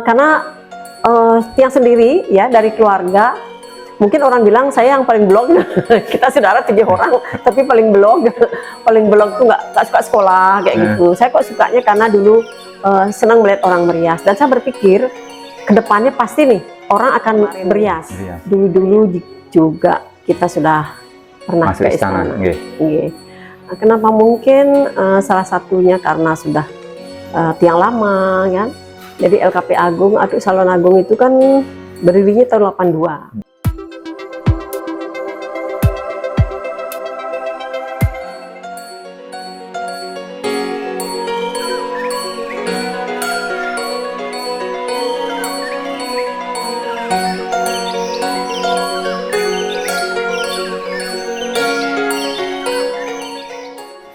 Karena tiang sendiri ya dari keluarga, mungkin orang bilang saya yang paling blog. Kita saudara 7 orang tapi paling blog tuh nggak suka sekolah kayak gitu. Saya kok sukanya karena dulu senang melihat orang merias, dan saya berpikir kedepannya pasti nih orang akan merias. Dulu juga kita sudah pernah masuk ke istana. Nah, kenapa mungkin salah satunya karena sudah tiang lama kan. Jadi LKP Agung atau Salon Agung itu kan berdirinya tahun 82.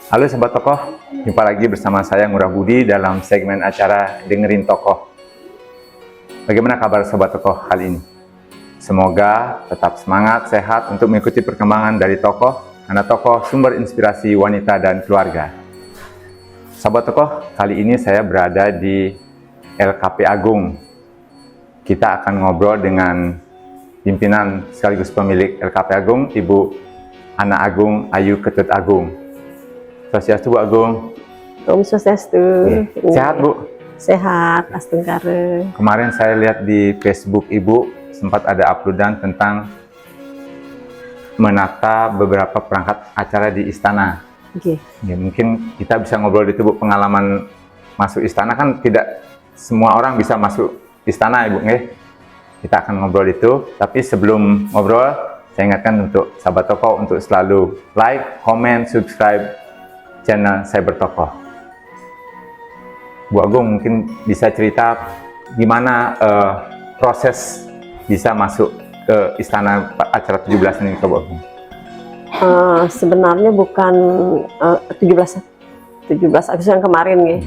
Halo Sobat Tokoh, jumpa lagi bersama saya Ngurah Budi dalam segmen acara Dengerin Tokoh. Bagaimana kabar Sobat Tokoh kali ini? Semoga tetap semangat, sehat untuk mengikuti perkembangan dari tokoh, karena tokoh sumber inspirasi wanita dan keluarga. Sobat Tokoh, kali ini saya berada di LKP Agung. Kita akan ngobrol dengan pimpinan sekaligus pemilik LKP Agung, Ibu Ana Agung Ayu Ketut Agung. Swastiastu Bu Agung. Om Swastiastu. Sehat Bu? Sehat, astungkare. Kemarin saya lihat di Facebook Ibu sempat ada uploadan tentang menata beberapa perangkat acara di istana. Ya, mungkin kita bisa ngobrol itu Bu, pengalaman masuk istana kan tidak semua orang bisa masuk istana Ibu. Kita akan ngobrol itu, tapi sebelum ngobrol saya ingatkan untuk sahabat tokoh untuk selalu like, comment, subscribe channel Cyber Tokoh. Bu Agung mungkin bisa cerita gimana proses bisa masuk ke istana acara 17 ini ke Bu Agung? Sebenarnya bukan 17 Agustus yang kemarin ya.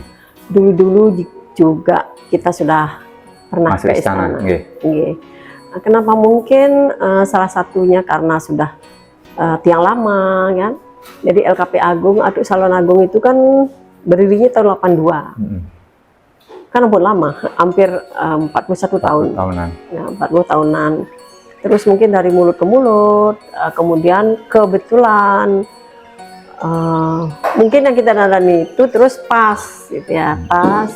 Dulu juga kita sudah pernah masuk ke istana. Kenapa mungkin salah satunya karena sudah tiang lama kan. Jadi LKP Agung atau Salon Agung itu kan berdirinya tahun 82. Kan ampun lama, hampir 41 tahun. Ya, 40 tahunan. Terus mungkin dari mulut ke mulut, kemudian kebetulan mungkin yang kita lalani itu terus pas gitu ya, pas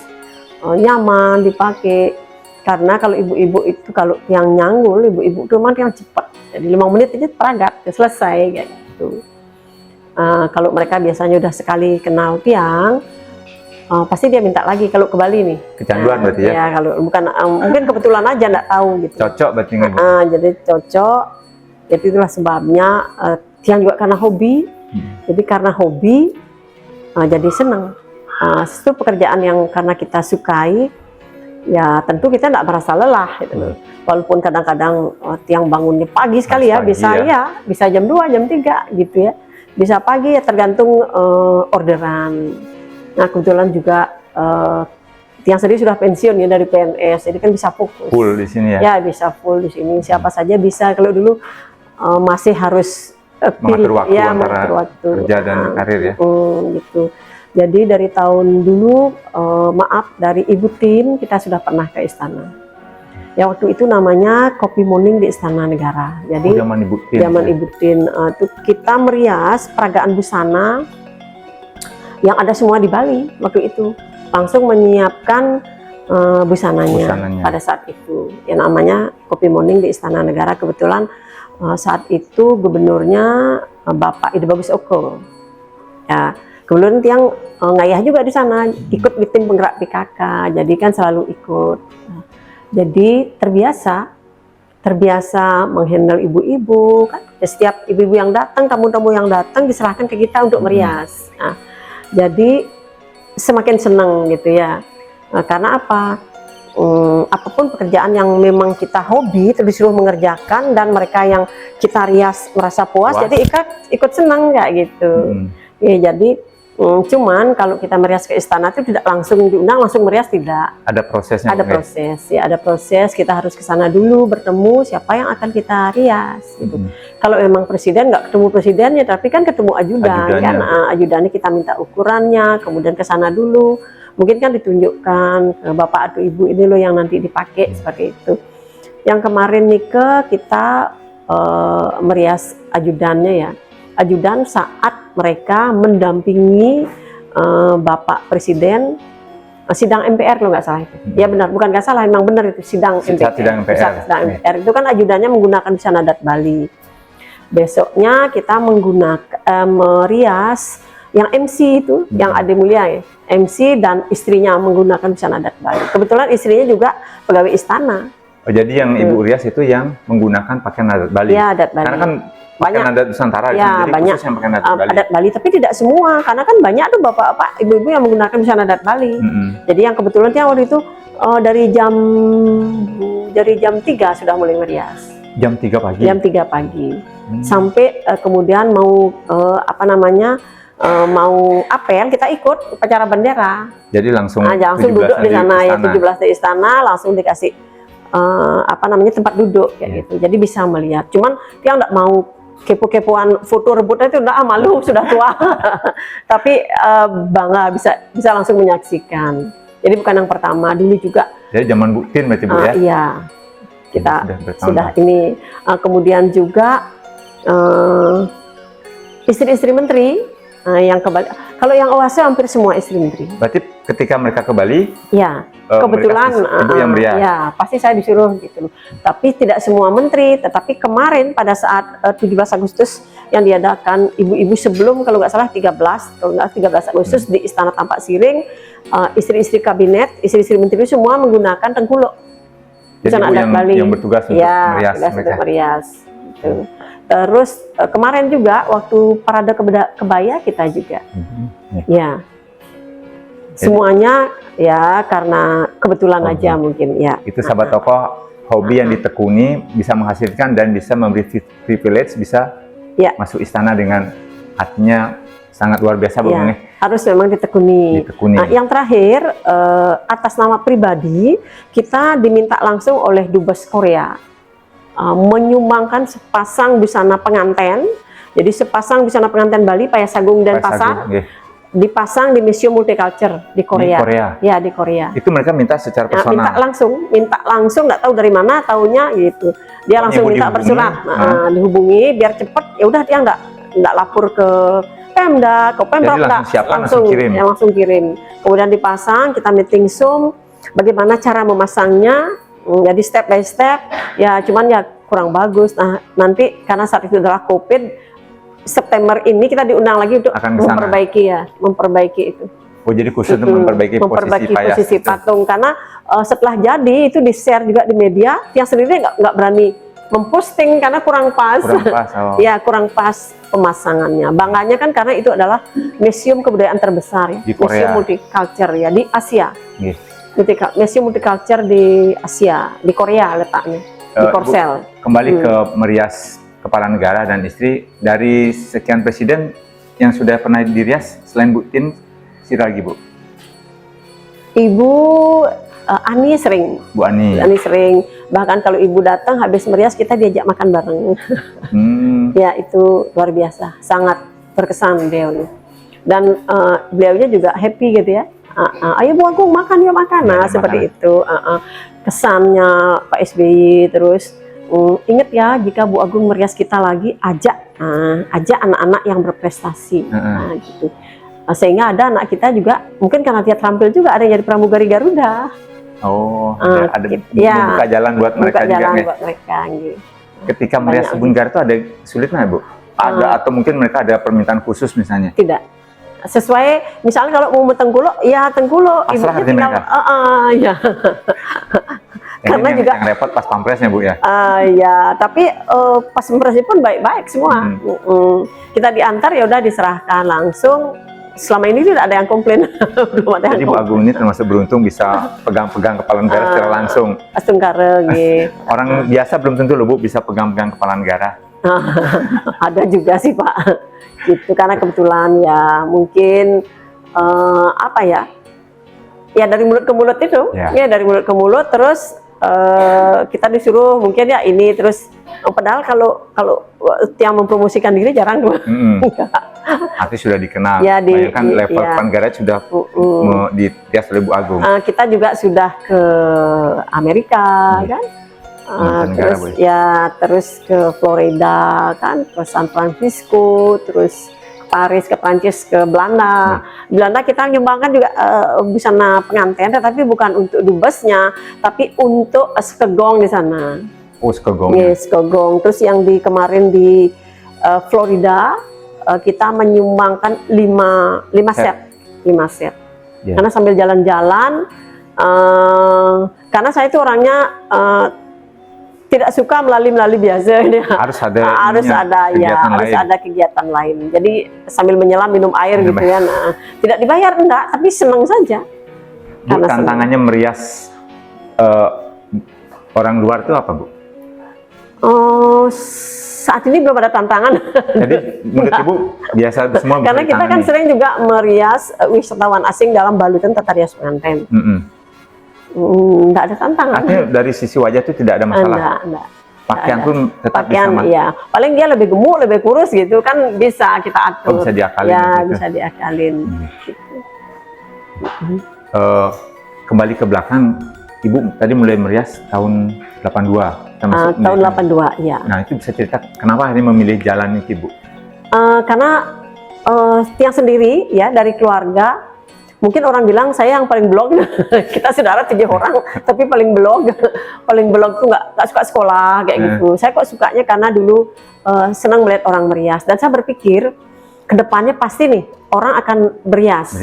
nyaman dipakai. Karena kalau ibu-ibu itu kalau yang nyanggul, ibu-ibu itu memang yang cepat. Jadi 5 menit aja perangkat, selesai kayak gitu. Kalau mereka biasanya udah sekali kenal tiang, pasti dia minta lagi kalau ke Bali nih. Kecanduan berarti ya? Ya kalau bukan mungkin kebetulan aja nggak tahu gitu. Cocok berarti nggak Bu? Jadi cocok. Jadi itulah sebabnya tiang juga karena hobi. Jadi karena hobi, jadi senang. Itu pekerjaan yang karena kita sukai, ya tentu kita nggak merasa lelah gitu. Walaupun kadang-kadang tiang bangunnya pagi sekali ya, bisa jam 2, jam 3 gitu ya. Bisa pagi ya tergantung orderan. Nah kebetulan juga tiang sendiri sudah pensiun ya dari PNS, jadi kan bisa fokus. Full di sini ya? Ya bisa full di sini. Siapa saja bisa. Kalau dulu masih harus mengatur waktu ya, antara kerja dan karir ya. Gitu. Jadi dari tahun dulu maaf dari Ibu Tim kita sudah pernah ke istana. Ya waktu itu namanya Kopi Morning di Istana Negara. Jadi zaman Ibu Tin, Ibu Tin itu kita merias peragaan busana yang ada semua di Bali waktu itu. Langsung menyiapkan busananya pada saat itu. Yang namanya Kopi Morning di Istana Negara. Kebetulan saat itu gubernurnya Bapak Ide Bagus Oko. Ya, kebetulan tiang ngayah juga di sana, ikut di tim penggerak PKK. Jadi kan selalu ikut. Jadi terbiasa menghandle ibu-ibu kan. Setiap ibu-ibu yang datang, tamu-tamu yang datang diserahkan ke kita untuk merias. Nah, jadi semakin senang gitu ya. Karena apa? Apapun pekerjaan yang memang kita hobi terus disuruh mengerjakan dan mereka yang kita rias merasa puas. Jadi ikut senang kayak gitu. Ya, jadi cuman kalau kita merias ke istana itu tidak langsung diundang langsung merias, tidak. Ada prosesnya. Ada proses ya, ada proses. Kita harus ke sana dulu bertemu siapa yang akan kita rias gitu. Kalau memang presiden nggak ketemu presidennya, tapi kan ketemu ajudan kan. Ajudannya kita minta ukurannya, kemudian ke sana dulu mungkin kan ditunjukkan ke bapak atau ibu, ini loh yang nanti dipakai seperti itu. Yang kemarin Nike kita merias ajudannya ya, ajudan saat mereka mendampingi Bapak Presiden sidang MPR kalau nggak salah itu. Ya benar, bukan nggak salah, memang benar itu sidang MPR. Sidang MPR. Sidang MPR itu kan ajudannya menggunakan busana adat Bali. Besoknya kita menggunakan merias yang MC itu, yang Ade Mulia ya, MC dan istrinya menggunakan busana adat Bali. Kebetulan istrinya juga pegawai istana. Oh, jadi yang Ibu rias itu yang menggunakan pakaian adat Bali. Ya, adat Bali. Karena kan pakaian adat Nusantara, ya, jadi banyak khusus yang pakaian adat Bali. Adat Bali, tapi tidak semua, karena kan banyak tuh bapak-bapak, ibu-ibu yang menggunakan busana adat Bali. Jadi yang kebetulan dia waktu itu dari jam 3 sudah mulai merias. Jam 3 pagi. Jam 3 pagi. Sampai kemudian mau mau apel, kita ikut upacara bendera. Jadi langsung duduk di sana ya, 17 di istana, langsung dikasih tempat duduk kayak gitu. Jadi bisa melihat. Cuman dia nggak mau kepo-kepoan foto rebutnya itu, udah malu, sudah tua. Tapi bangga bisa langsung menyaksikan. Jadi bukan yang pertama, dulu juga. Jadi zaman Bu Tin berarti Bu ya? Iya, kita sudah ini. Kemudian juga istri-istri menteri yang ke Bali. Kalau yang OASE hampir semua istri menteri. Berarti ketika mereka ke Bali, ya kebetulan Ibu yang merias. ya pasti saya disuruh gitu. Tapi tidak semua menteri. Tetapi kemarin pada saat 17 Agustus yang diadakan ibu-ibu sebelum, kalau nggak salah 13 Agustus di Istana Tampak Siring, istri-istri kabinet, istri-istri menteri semua menggunakan tengkuluk. Jadi Ibu yang bertugas untuk merias mereka. Untuk merias. Gitu. Terus kemarin juga waktu parade kebaya kita juga, ya semuanya ya karena kebetulan aja mungkin ya. Itu sahabat tokoh, hobi yang ditekuni bisa menghasilkan dan bisa memberi privilege, bisa masuk istana dengan hatinya sangat luar biasa Bu. Harus memang ditekuni. Nah, yang terakhir atas nama pribadi kita diminta langsung oleh Dubes Korea. Menyumbangkan sepasang busana pengantin. Jadi sepasang busana pengantin Bali, Payasagung dan Pasar, dipasang di Museum Multiculture di Korea. Ya, di Korea. Itu mereka minta secara personal. Minta langsung, nggak tahu dari mana taunya gitu. Dia langsung minta bersurat, dihubungi biar cepet. Ya udah, dia nggak lapor ke Pemda, ke Pemprov, langsung kirim. Kemudian dipasang, kita meeting Zoom, bagaimana cara memasangnya. Jadi step by step, ya cuman ya kurang bagus. Nah nanti karena saat itu adalah COVID, September ini kita diundang lagi untuk memperbaiki itu. Oh, jadi khusus untuk memperbaiki posisi patung, karena setelah jadi itu di share juga di media, yang sendiri nggak berani memposting karena kurang pas. Ya kurang pas pemasangannya. Bangganya kan karena itu adalah museum kebudayaan terbesar ya, museum multiculture ya di Asia. Museum Multiculture di Asia, di Korea letaknya, di Korsel. Kembali ke merias kepala negara dan istri, dari sekian presiden yang sudah pernah dirias, selain Bu Tin, siapa lagi Bu? Ibu Ani sering. Bu Ani. Ani sering. Bahkan kalau ibu datang habis merias kita diajak makan bareng. Ya itu luar biasa, sangat berkesan beliau. Dan beliaunya juga happy gitu ya. Ayo Bu Agung makan, yuk makan. Nah seperti itu kesannya Pak SBY. Terus ingat ya, jika Bu Agung merias kita lagi, ajak anak-anak yang berprestasi. Gitu. Sehingga ada anak kita juga, mungkin karena dia terampil juga, ada yang jadi pramugari Garuda. Ada membuka jalan buat mereka juga. Gitu. Ketika merias Kebun Garuda itu ada sulitnya Bu? Ada atau mungkin mereka ada permintaan khusus misalnya? Tidak. Sesuai, misalnya kalau mau Tengkuluk, ya Tengkuluk. Ibunya tinggal, ya. Karena juga yang repot pas pampresnya Bu ya. Ya, tapi pas pampresnya pun baik-baik semua. Kita diantar ya udah diserahkan langsung. Selama ini tidak ada yang komplain. Belum ada yang Jadi Bu Agung ini termasuk beruntung bisa pegang-pegang kepala negara secara langsung. Orang biasa belum tentu loh Bu bisa pegang-pegang kepala negara. Ada juga sih Pak. Gitu, karena kebetulan ya mungkin ya dari mulut ke mulut itu, ya dari mulut ke mulut, terus kita disuruh mungkin ya ini, terus padahal kalau yang mempromosikan diri jarang tuh. Artinya sudah dikenal. Ya, Bayangkan level ya. Panggarat sudah dihias oleh Bu Agung. Kita juga sudah ke Amerika kan. Mancanegara, Terus terus ke Florida kan, ke San Francisco, terus ke Paris, ke Prancis, ke Belanda. Belanda kita nyumbangkan juga busana pengantin, tetapi bukan untuk dubesnya, tapi untuk skegong di sana. Oh, skegong. Yes, skegong. Terus yang kemarin di Florida kita menyumbangkan 5 set. Yeah. Karena sambil jalan-jalan, karena saya itu orangnya tidak suka melalui biasa, harus ada kegiatan lain. Jadi sambil menyelam minum air gitu ya. Nah, tidak dibayar enggak, tapi senang saja. Bu, tantangannya merias orang luar itu apa, Bu? Saat ini belum ada tantangan. Jadi menurut Ibu biasa semua. Karena kita kan sering juga merias wisatawan asing dalam balutan tata rias pengantin. Nggak ada tantangan. Artinya dari sisi wajah itu tidak ada masalah. Enggak. Pakaian pun tetap bisa. Iya. Paling dia lebih gemuk, lebih kurus gitu kan, bisa kita atur. Bisa diakalin. Ya, gitu. Bisa diakalin. Gitu. Kembali ke belakang, Ibu tadi mulai merias tahun 82. Tahun 82, ya. Nah, itu bisa cerita kenapa akhirnya memilih jalan itu, Bu? Karena tiang sendiri ya dari keluarga. Mungkin orang bilang saya yang paling blog. Kita saudara 7 orang, tapi paling blog tuh nggak suka sekolah kayak gitu. Saya kok sukanya karena dulu senang melihat orang merias, dan saya berpikir kedepannya pasti nih orang akan berias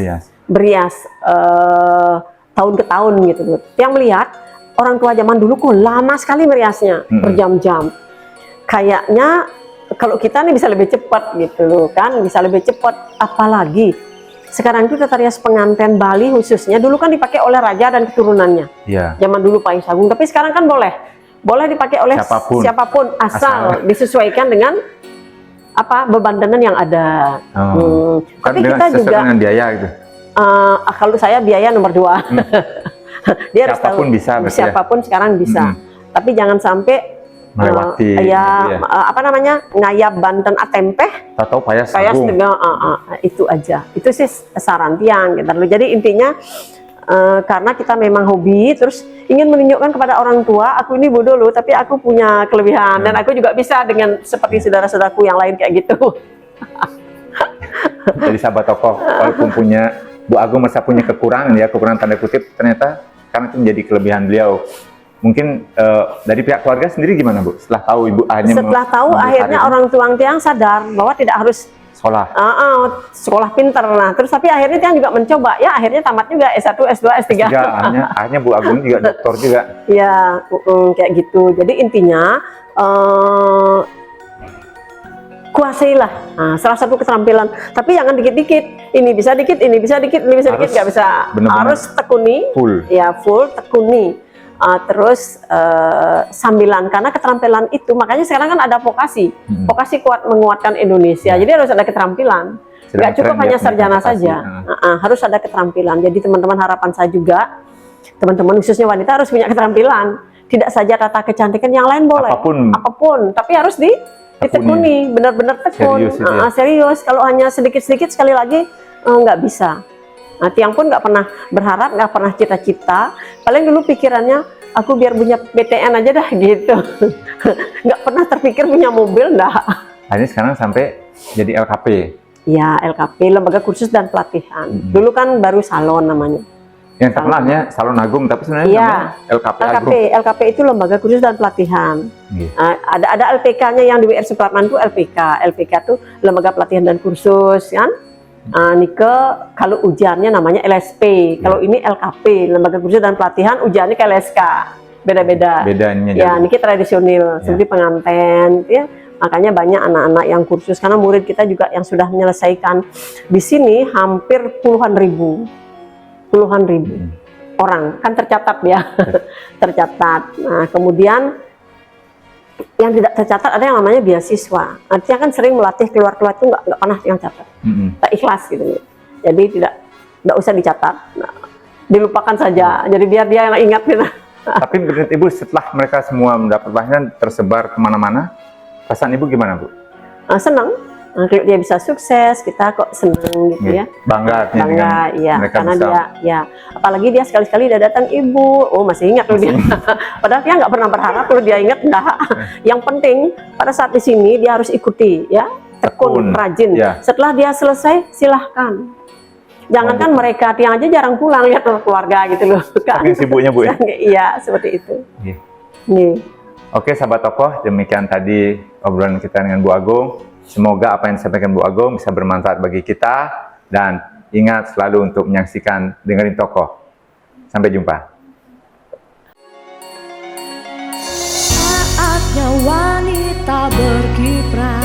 tahun ke tahun gitu. Yang melihat orang tua zaman dulu kok lama sekali meriasnya, berjam-jam. Kayaknya kalau kita nih bisa lebih cepat gitu loh kan, bisa lebih cepat. Apalagi sekarang itu tata rias pengantin Bali khususnya dulu kan dipakai oleh raja dan keturunannya. Yeah. Zaman dulu Payung Sagung, tapi sekarang kan boleh dipakai oleh siapapun asal disesuaikan dengan apa beban dandan yang ada. Tapi kita juga dengan biaya gitu. Kalau saya biaya nomor 2. Dia siapapun harus tahu, bisa, siapapun sekarang bisa. Tapi jangan sampai melewati ngayap banten atempeh atau payas sagung. Itu aja. Itu sih saran tiang gitu. Jadi intinya karena kita memang hobi, terus ingin menunjukkan kepada orang tua, aku ini bodoh loh, tapi aku punya kelebihan dan aku juga bisa dengan seperti saudara-saudaraku yang lain kayak gitu. Jadi sahabat tokoh, walaupun punya Bu Agung merasa punya kekurangan tanda kutip, ternyata karena itu menjadi kelebihan beliau. Mungkin dari pihak keluarga sendiri gimana, Bu? Setelah tahu Ibu akhirnya orang tuang tiang sadar bahwa tidak harus sekolah pinter. Nah, terus tapi akhirnya tiang juga mencoba. Ya, akhirnya tamat juga S1, S2, S3. Akhirnya Bu Agung juga doktor juga. Ya, kayak gitu. Jadi intinya kuasailah salah satu keterampilan. Tapi jangan dikit-dikit. Ini bisa dikit, ini bisa dikit, ini bisa dikit, nggak bisa. Harus tekuni. Full tekuni. Terus sambilan, karena keterampilan itu makanya sekarang kan ada vokasi kuat menguatkan Indonesia. Jadi harus ada keterampilan, nggak cukup hanya sarjana saja. Harus ada keterampilan. Jadi teman-teman, harapan saya juga teman-teman khususnya wanita harus punya keterampilan, tidak saja tata kecantikan, yang lain boleh apapun tapi harus ditekuni, benar-benar tekun, serius. Kalau hanya sedikit-sedikit sekali lagi nggak bisa. Tiang pun nggak pernah berharap, nggak pernah cita-cita. Paling dulu pikirannya, aku biar punya BTN aja dah gitu. Nggak pernah terpikir punya mobil, enggak. Akhirnya sekarang sampai jadi LKP. Ya, LKP, Lembaga Kursus dan Pelatihan. Dulu kan baru salon namanya. Yang terkenalnya Salon Agung, tapi sebenarnya namanya LKP Agung. LKP itu Lembaga Kursus dan Pelatihan. Ada LPK-nya yang di WR Supratman itu LPK. LPK itu Lembaga Pelatihan dan Kursus, kan? Nike kalau ujiannya namanya LSP, kalau ini LKP, Lembaga Kursus dan Pelatihan, ujiannya ke LSK, beda-beda. Ya, Nike tradisional, seperti pengantin, ya. Makanya banyak anak-anak yang kursus, karena murid kita juga yang sudah menyelesaikan di sini hampir puluhan ribu orang, kan tercatat ya, tercatat. Nah, kemudian yang tidak tercatat ada yang namanya beasiswa. Artinya kan sering melatih keluar-keluar itu nggak pernah yang catat, tak ikhlas gitu. Jadi tidak usah dicatat, dilupakan saja. Jadi biar dia yang ingat gitu. Tapi menurut Ibu setelah mereka semua mendapat pelatihan tersebar kemana-mana, perasaan Ibu gimana, Bu? Senang, Kalau dia bisa sukses, kita kok seneng gitu ya. Bangga artinya dengan Bangga, iya. mereka Karena bisa. dia, ya, apalagi dia sekali-sekali udah datang ibu, oh masih ingat loh dia. Padahal dia nggak pernah berharap kalau dia ingat, enggak. Yang penting pada saat di sini dia harus ikuti, ya, tekun, rajin. Ya. Setelah dia selesai, silahkan. Jangankan mereka, tiang aja jarang pulang lihat keluarga gitu loh. Kan? Saking sibuknya Bu ya. Iya, seperti itu. Iya. Nih. Oke sahabat tokoh, demikian tadi obrolan kita dengan Bu Agung. Semoga apa yang disampaikan Bu Agung bisa bermanfaat bagi kita, dan ingat selalu untuk menyaksikan Dengerin Tokoh. Sampai jumpa. Saatnya wanita berkiprah.